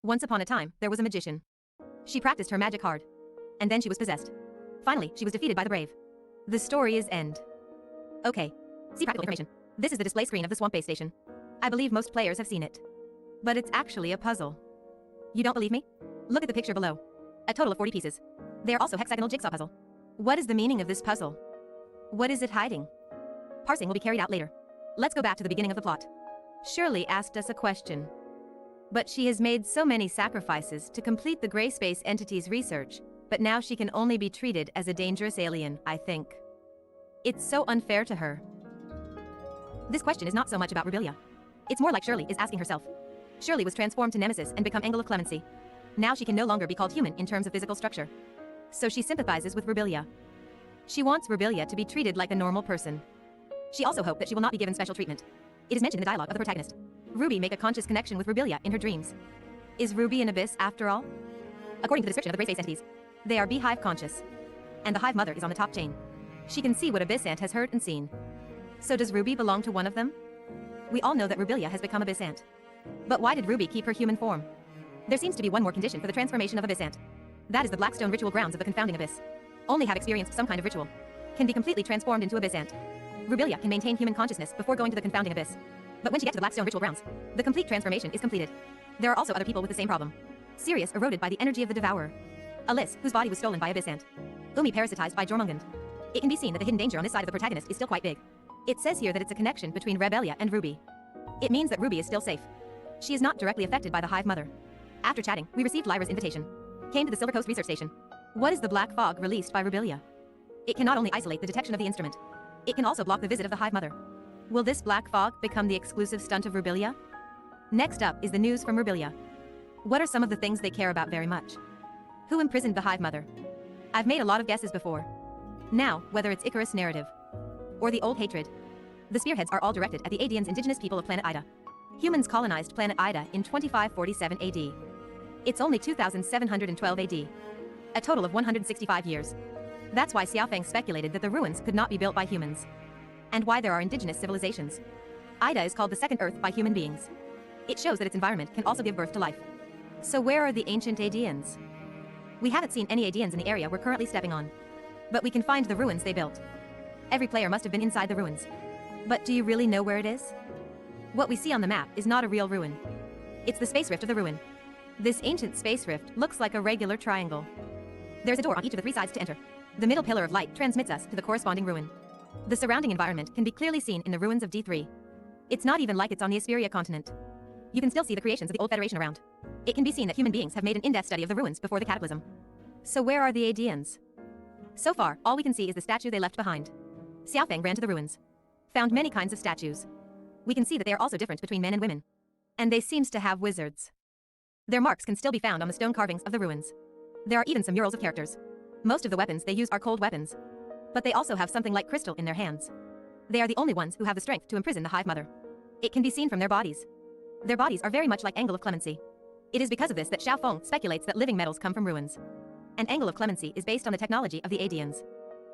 Once upon a time, there was a magician. She practiced her magic hard. And then she was possessed. Finally, she was defeated by the brave. The story is end. Okay. See practical information. This is the display screen of the Swamp Base Station. I believe most players have seen it. But it's actually a puzzle. You don't believe me? Look at the picture below. A total of 40 pieces. They are also hexagonal jigsaw puzzle. What is the meaning of this puzzle? What is it hiding? Parsing will be carried out later. Let's go back to the beginning of the plot. Shirley asked us a question. But she has made so many sacrifices to complete the gray space entity's research, but now she can only be treated as a dangerous alien, I think. It's so unfair to her. This question is not so much about Rubilia. It's more like Shirley is asking herself. Shirley was transformed to Nemesis and become Angle of Clemency. Now she can no longer be called human in terms of physical structure. So she sympathizes with Rubilia. She wants Rubilia to be treated like a normal person. She also hoped that she will not be given special treatment. It is mentioned in the dialogue of the protagonist. Ruby make a conscious connection with Rubilia in her dreams. Is Ruby an abyss after all? According to the description of the gray space entities, they are beehive conscious. And the hive mother is on the top chain. She can see what Abyss Ant has heard and seen. So does Ruby belong to one of them? We all know that Rubilia has become Abyss Ant. But why did Ruby keep her human form? There seems to be one more condition for the transformation of Abyss Ant. That is the Blackstone ritual grounds of the confounding abyss. Only have experienced some kind of ritual can be completely transformed into Abyss Ant. Rubilia can maintain human consciousness before going to the confounding abyss. But when she gets to the Blackstone ritual grounds, the complete transformation is completed. There are also other people with the same problem. Sirius eroded by the energy of the Devourer. Alice, whose body was stolen by Abyss Ant. Umi parasitized by Jormungand. It can be seen that the hidden danger on this side of the protagonist is still quite big. It says here that it's a connection between Rebelia and Ruby. It means that Ruby is still safe. She is not directly affected by the Hive Mother. After chatting, we received Lyra's invitation. Came to the Silver Coast Research Station. What is the black fog released by Rubilia? It can not only isolate the detection of the instrument, it can also block the visit of the Hive Mother. Will this black fog become the exclusive stunt of Rubilia? Next up is the news from Rubilia. What are some of the things they care about very much? Who imprisoned the Hive Mother? I've made a lot of guesses before. Now, whether it's Icarus narrative or the old hatred, the spearheads are all directed at the Adians, indigenous people of planet Ida. Humans colonized planet Ida in 2547 AD. It's only 2712 AD. A total of 165 years. That's why Xiaofeng speculated that the ruins could not be built by humans. And why there are indigenous civilizations. Ida is called the second Earth by human beings. It shows that its environment can also give birth to life. So where are the ancient Adians? We haven't seen any Adians in the area we're currently stepping on. But we can find the ruins they built. Every player must have been inside the ruins. But do you really know where it is? What we see on the map is not a real ruin. It's the space rift of the ruin. This ancient space rift looks like a regular triangle. There's a door on each of the three sides to enter. The middle pillar of light transmits us to the corresponding ruin. The surrounding environment can be clearly seen in the ruins of D3. It's not even like it's on the Asperia continent. You can still see the creations of the old Federation around. It can be seen that human beings have made an in-depth study of the ruins before the cataclysm. So where are the Adians? So far, all we can see is the statue they left behind. Xiaofeng ran to the ruins. Found many kinds of statues. We can see that they are also different between men and women. And they seems to have wizards. Their marks can still be found on the stone carvings of the ruins. There are even some murals of characters. Most of the weapons they use are cold weapons. But they also have something like crystal in their hands. They are the only ones who have the strength to imprison the Hive Mother. It can be seen from their bodies. Their bodies are very much like Angle of Clemency. It is because of this that Xiaofeng speculates that living metals come from ruins. And Angle of Clemency is based on the technology of the Adians.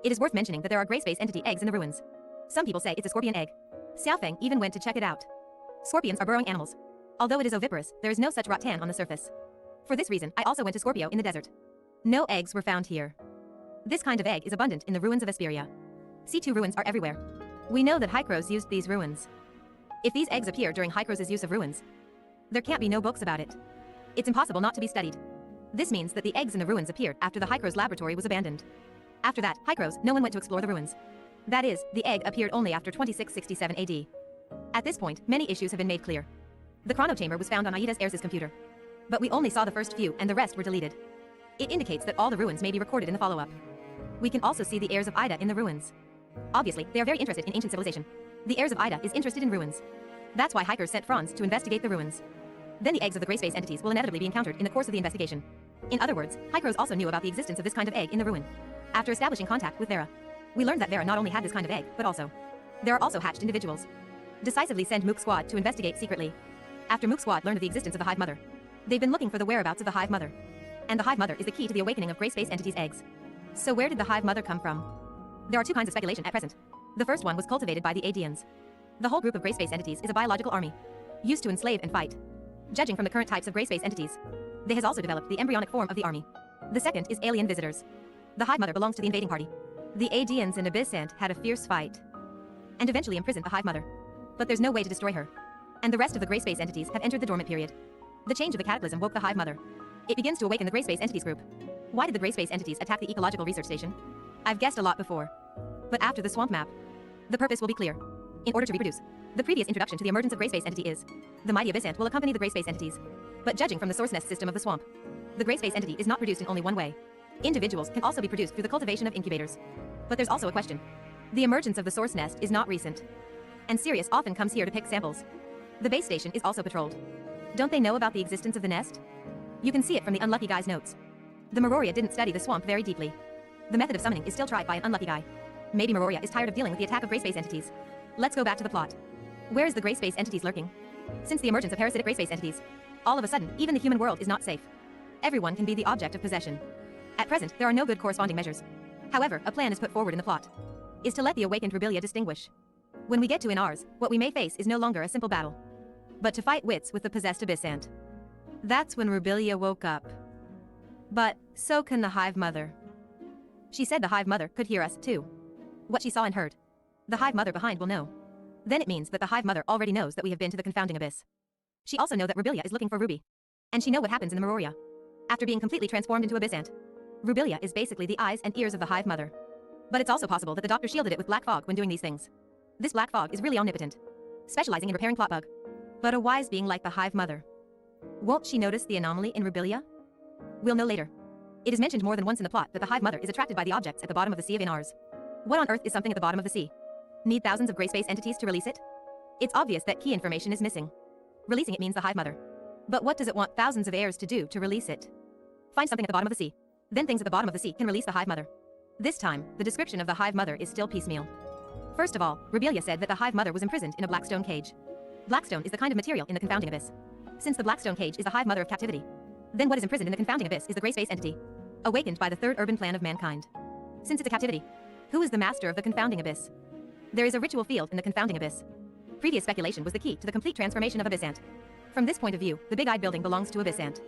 It is worth mentioning that there are gray space entity eggs in the ruins. Some people say it's a scorpion egg. Xiaofeng even went to check it out. Scorpions are burrowing animals. Although it is oviparous, there is no such rattan on the surface. For this reason, I also went to Scorpio in the desert. No eggs were found here. This kind of egg is abundant in the ruins of Asperia. C2 ruins are everywhere. We know that Hykros used these ruins. If these eggs appear during Hykros' use of ruins, there can't be no books about it. It's impossible not to be studied. This means that the eggs in the ruins appeared after the Hykros laboratory was abandoned. After that, Hykros, no one went to explore the ruins. That is, the egg appeared only after 2667 AD. At this point, many issues have been made clear. The chrono chamber was found on Aida's heirs' computer. But we only saw the first few and the rest were deleted. It indicates that all the ruins may be recorded in the follow-up. We can also see the heirs of Ida in the ruins. Obviously, they are very interested in ancient civilization. The heirs of Ida is interested in ruins. That's why Hykers sent Franz to investigate the ruins. Then the eggs of the gray space entities will inevitably be encountered in the course of the investigation. In other words, Hykros also knew about the existence of this kind of egg in the ruin. After establishing contact with Vera, we learned that Vera not only had this kind of egg, but also there are also hatched individuals. Decisively send Mook Squad to investigate secretly. After Mook Squad learned of the existence of the Hive Mother, they've been looking for the whereabouts of the Hive Mother. And the Hive Mother is the key to the awakening of gray space entities' eggs. So where did the Hive Mother come from? There are two kinds of speculation at present. The first one was cultivated by the Adians. The whole group of gray space entities is a biological army, used to enslave and fight. judging from the current types of gray space entities. They has also developed the embryonic form of the army. The second is alien visitors. The Hive Mother belongs to the invading party. The Adians and Abyssant had a fierce fight and eventually imprisoned the Hive Mother. But there's no way to destroy her. And the rest of the gray space entities have entered the dormant period. The change of the cataclysm woke the Hive Mother. It begins to awaken the gray space entities group. Why did the gray space entities attack the ecological research station? I've guessed a lot before. But after the swamp map, the purpose will be clear. In order to reproduce, the previous introduction to the emergence of gray space entity is the mighty Abyssant will accompany the gray space entities. But judging from the source nest system of the swamp, the gray space entity is not produced in only one way. Individuals can also be produced through the cultivation of incubators. But there's also a question. The emergence of the source nest is not recent. And Sirius often comes here to pick samples. The base station is also patrolled. Don't they know about the existence of the nest? You can see it from the unlucky guy's notes. The Meroria didn't study the swamp very deeply. The method of summoning is still tried by an unlucky guy. Maybe Meroria is tired of dealing with the attack of gray space entities. Let's go back to the plot. Where is the gray space entities lurking? Since the emergence of parasitic gray space entities, all of a sudden, even the human world is not safe. Everyone can be the object of possession. At present, there are no good corresponding measures. However, a plan is put forward in the plot. Is to let the awakened Rubilia distinguish. When we get to Inars, what we may face is no longer a simple battle, but to fight wits with the possessed Abyssant. That's when Rubilia woke up. But so can the Hive Mother. She said the Hive Mother could hear us too. What she saw and heard, the Hive Mother behind will know. Then it means that the Hive Mother already knows that we have been to the confounding abyss. She also know that Rubilia is looking for Ruby. And she know what happens in the Meroria. After being completely transformed into Abyssant, Rubilia is basically the eyes and ears of the Hive Mother. But it's also possible that the doctor shielded it with black fog when doing these things. This black fog is really omnipotent, specializing in repairing plot bug. But a wise being like the Hive Mother, won't she notice the anomaly in Rubilia? We'll know later. It is mentioned more than once in the plot that the Hive Mother is attracted by the objects at the bottom of the Sea of Inars. What on earth is something at the bottom of the sea? Need thousands of gray space entities to release it? It's obvious that key information is missing. Releasing it means the Hive Mother. But what does it want thousands of heirs to do to release it? Find something at the bottom of the sea. Then things at the bottom of the sea can release the Hive Mother. This time, the description of the Hive Mother is still piecemeal. First of all, Rubilia said that the Hive Mother was imprisoned in a blackstone cage. Blackstone is the kind of material in the confounding abyss. Since the blackstone cage is the Hive Mother of captivity, then what is imprisoned in the confounding abyss is the gray space entity, awakened by the third urban plan of mankind. Since it's a captivity, who is the master of the confounding abyss? There is a ritual field in the confounding abyss. Previous speculation was the key to the complete transformation of Abyssant. From this point of view, the big-eyed building belongs to Abyssant.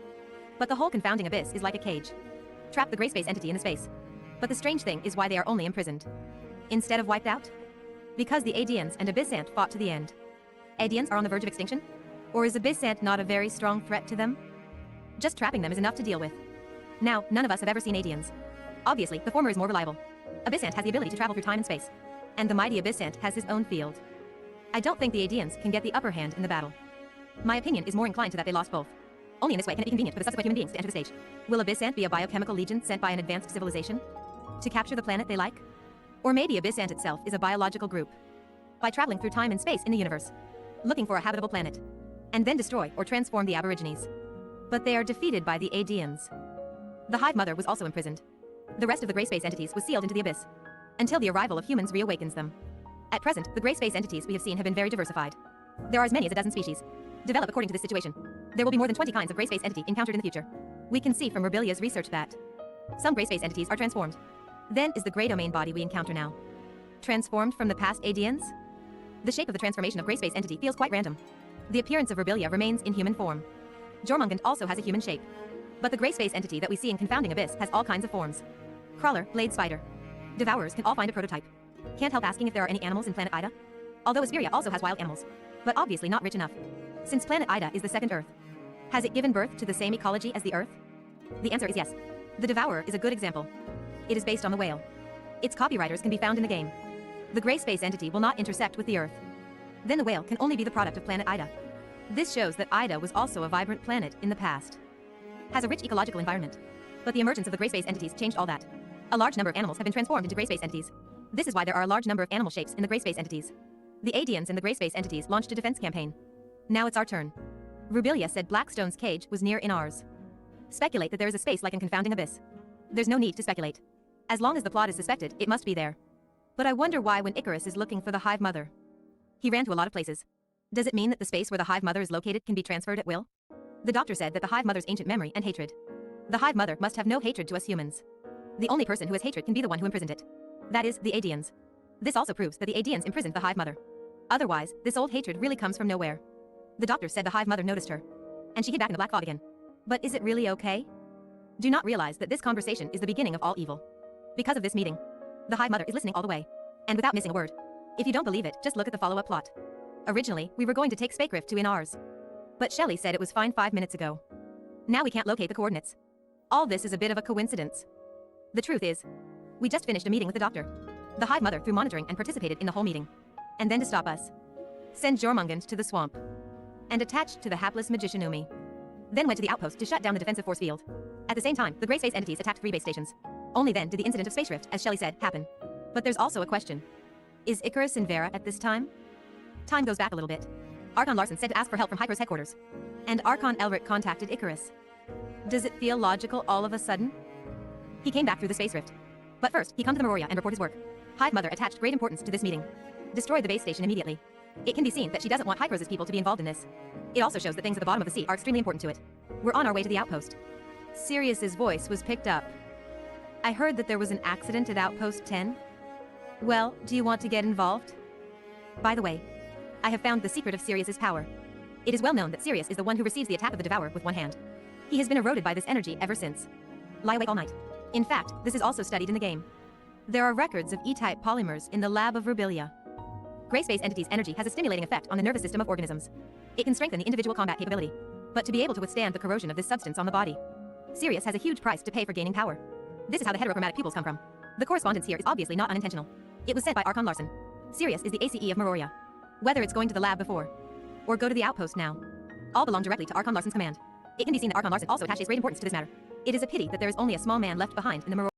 But the whole confounding abyss is like a cage. Trap the gray space entity in the space. But the strange thing is why they are only imprisoned instead of wiped out. Because the Adians and Abyssant fought to the end. Adians are on the verge of extinction? Or is Abyssant not a very strong threat to them? Just trapping them is enough to deal with. Now, none of us have ever seen Adians. Obviously, the former is more reliable. Abyssant has the ability to travel through time and space. And the mighty Abyssant has his own field. I don't think the Adians can get the upper hand in the battle. My opinion is more inclined to that they lost both. Only in this way can it be convenient for the subsequent human beings to enter the stage. Will Abyssant be a biochemical legion sent by an advanced civilization to capture the planet they like? Or maybe Abyssant itself is a biological group, by traveling through time and space in the universe, looking for a habitable planet, and then destroy or transform the Aborigines. But they are defeated by the Adians. The Hive Mother was also imprisoned. The rest of the gray space entities was sealed into the abyss, until the arrival of humans reawakens them. At present, the gray space entities we have seen have been very diversified. There are as many as a dozen species. Develop according to this situation. There will be more than 20 kinds of gray space entity encountered in the future. We can see from Rubilia's research that some gray space entities are transformed. Then is the gray domain body we encounter now transformed from the past Adians? The shape of the transformation of gray space entity feels quite random. The appearance of Rubilia remains in human form. Jormungand also has a human shape. But the gray space entity that we see in Confounding Abyss has all kinds of forms. Crawler, blade spider. Devourers can all find a prototype. Can't help asking if there are any animals in planet Ida. Although Asperia also has wild animals, but obviously not rich enough. Since planet Ida is the second Earth, has it given birth to the same ecology as the Earth? The answer is yes. The Devourer is a good example. It is based on the whale. Its copywriters can be found in the game. The gray space entity will not intersect with the Earth. Then the whale can only be the product of planet Ida. This shows that Ida was also a vibrant planet in the past. Has a rich ecological environment. But the emergence of the gray space entities changed all that. A large number of animals have been transformed into gray space entities. This is why there are a large number of animal shapes in the gray space entities. The Adians and the gray space entities launched a defense campaign. Now it's our turn. Rubilia said Blackstone's cage was near Inars. Speculate that there is a space like in Confounding Abyss. There's no need to speculate. As long as the plot is suspected, it must be there. But I wonder why when Icarus is looking for the Hive Mother. He ran to a lot of places. Does it mean that the space where the Hive Mother is located can be transferred at will? The doctor said that the Hive Mother's ancient memory and hatred. The Hive Mother must have no hatred to us humans. The only person who has hatred can be the one who imprisoned it. That is, the Adians. This also proves that the Adians imprisoned the Hive Mother. Otherwise, this old hatred really comes from nowhere. The doctor said the Hive Mother noticed her. and she hid back in the black fog again. But is it really okay? Do not realize that this conversation is the beginning of all evil. Because of this meeting, the Hive Mother is listening all the way, and without missing a word. If you don't believe it, just look at the follow-up plot. Originally, we were going to take Spacegrift to Inars, but Shelley said it was fine 5 minutes ago. Now we can't locate the coordinates. All this is a bit of a coincidence. The truth is, we just finished a meeting with the doctor. The Hive Mother through monitoring and participated in the whole meeting. And then to stop us, send Jormungand to the swamp, and attached to the hapless magician Umi. Then went to the outpost to shut down the defensive force field. At the same time, the Grey Space entities attacked 3 base stations. Only then did the incident of space rift, as Shelley said, happen. But there's also a question. Is Icarus in Vera at this time? Time goes back a little bit. Archon Larson said to ask for help from Hyper's headquarters. And Archon Elric contacted Icarus. Does it feel logical all of a sudden? He came back through the space rift. But first, he come to the Meroria and report his work. Hive Mother attached great importance to this meeting. Destroyed the base station immediately. It can be seen that she doesn't want Hyper's people to be involved in this. It also shows that things at the bottom of the sea are extremely important to it. We're on our way to the outpost. Sirius's voice was picked up. I heard that there was an accident at Outpost 10. Well, do you want to get involved? By the way, I have found the secret of Sirius's power. It is well known that Sirius is the one who receives the attack of the Devourer with one hand. He has been eroded by this energy ever since. Lie awake all night. In fact, this is also studied in the game. There are records of E-type polymers in the lab of Rubilia. Grey Space Entity's energy has a stimulating effect on the nervous system of organisms. It can strengthen the individual combat capability, but to be able to withstand the corrosion of this substance on the body, Sirius has a huge price to pay for gaining power. This is how the heterochromatic pupils come from. The correspondence here is obviously not unintentional. It was sent by Archon Larson. Sirius is the ACE of Meroria. Whether it's going to the lab before, or go to the outpost now, all belong directly to Archon Larson's command. It can be seen that Archon Larson also attaches great importance to this matter. It is a pity that there is only a small man left behind in the Meroria.